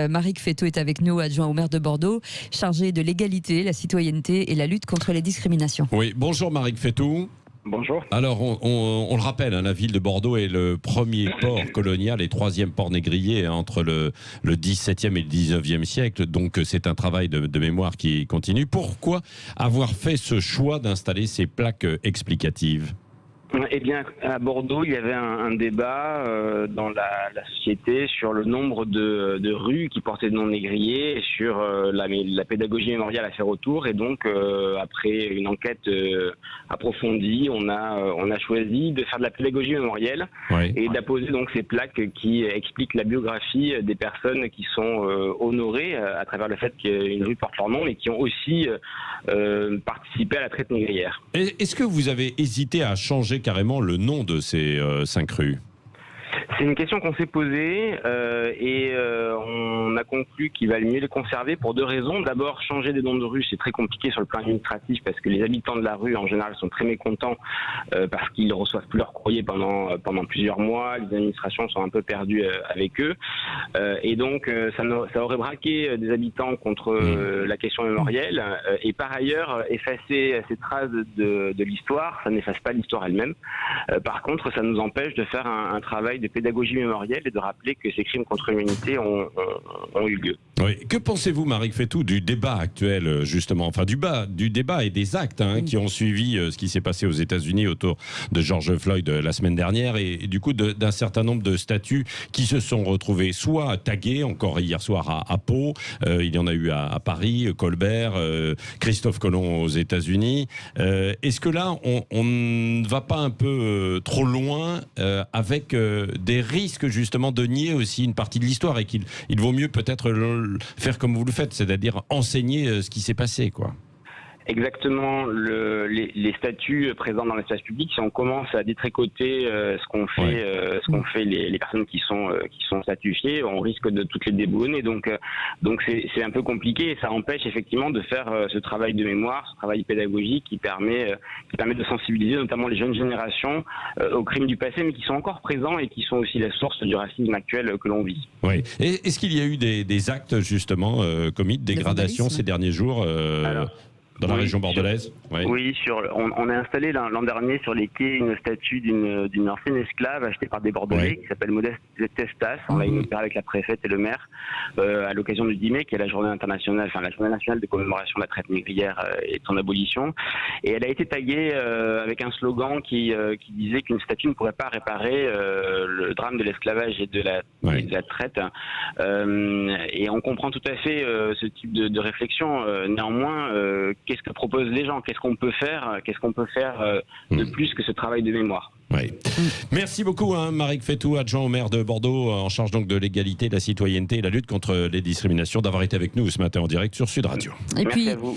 Maric Fesneau est avec nous, adjoint au maire de Bordeaux, chargé de l'égalité, la citoyenneté et la lutte contre les discriminations. Oui, bonjour Maric Fesneau. Bonjour. Alors, on le rappelle, la ville de Bordeaux est le premier port colonial et troisième port négrier entre le XVIIe et le XIXe siècle. Donc, c'est un travail de mémoire qui continue. Pourquoi avoir fait ce choix d'installer ces plaques explicatives ? Eh bien, à Bordeaux, il y avait un débat dans la société sur le nombre de rues qui portaient de noms négriers, sur la pédagogie mémoriale à faire autour. Et donc, après une enquête approfondie, on a choisi de faire de la pédagogie mémorielle et d'apposer donc ces plaques qui expliquent la biographie des personnes qui sont honorées à travers le fait qu'une rue porte leur nom et qui ont aussi participé à la traite négrière. Est-ce que vous avez hésité à changer carrément le nom de ces 5 rues ? C'est une question qu'on s'est posée et on a conclu qu'il valait mieux les conserver pour 2 raisons. D'abord, changer des noms de rues, c'est très compliqué sur le plan administratif parce que les habitants de la rue, en général, sont très mécontents parce qu'ils ne reçoivent plus leur courrier pendant plusieurs mois. Les administrations sont un peu perdues avec eux. Et donc, ça aurait braqué des habitants contre la question mémorielle. Et par ailleurs, effacer ces traces de l'histoire, ça n'efface pas l'histoire elle-même. Par contre, ça nous empêche de faire un travail de pédagogie mémorielle et de rappeler que ces crimes contre l'humanité ont eu lieu. Oui. Que pensez-vous, Maric Fesneau, du débat actuel, justement, enfin du débat et des actes qui ont suivi ce qui s'est passé aux États-Unis autour de George Floyd la semaine dernière et du coup d'un certain nombre de statues qui se sont retrouvées soit taguées, encore hier soir à Pau, il y en a eu à Paris, Colbert, Christophe Colomb aux États-Unis. Est-ce que là, on ne va pas un peu trop loin avec des risques justement de nier aussi une partie de l'histoire et qu'il vaut mieux peut-être faire comme vous le faites, c'est-à-dire enseigner ce qui s'est passé, quoi. Exactement, les statuts présents dans l'espace public, si on commence à détricoter ce qu'ont fait les personnes qui sont statuifiées, on risque de toutes les déboulonner. Donc c'est un peu compliqué et ça empêche effectivement de faire ce travail de mémoire, ce travail pédagogique qui permet de sensibiliser notamment les jeunes générations aux crimes du passé, mais qui sont encore présents et qui sont aussi la source du racisme actuel que l'on vit. Oui. Et est-ce qu'il y a eu des actes justement commis de dégradation ces derniers jours dans la région bordelaise? Oui, on a installé l'an dernier sur les quais une statue d'une ancienne esclave achetée par des Bordelais qui s'appelle Modeste Testas. On l'a inaugurée avec la préfète et le maire à l'occasion du 10 mai, qui est la journée nationale de commémoration de la traite négrière et de son abolition. Et elle a été taguée avec un slogan qui disait qu'une statue ne pourrait pas réparer le drame de l'esclavage et de la traite. Et on comprend tout à fait ce type de réflexion. Néanmoins, qu'est-ce que proposent les gens? Qu'est-ce qu'on peut faire de plus que ce travail de mémoire? Oui. Merci beaucoup, Maric Fesneau, adjoint au maire de Bordeaux, en charge donc de l'égalité, de la citoyenneté et la lutte contre les discriminations, d'avoir été avec nous ce matin en direct sur Sud Radio. Et Merci à vous.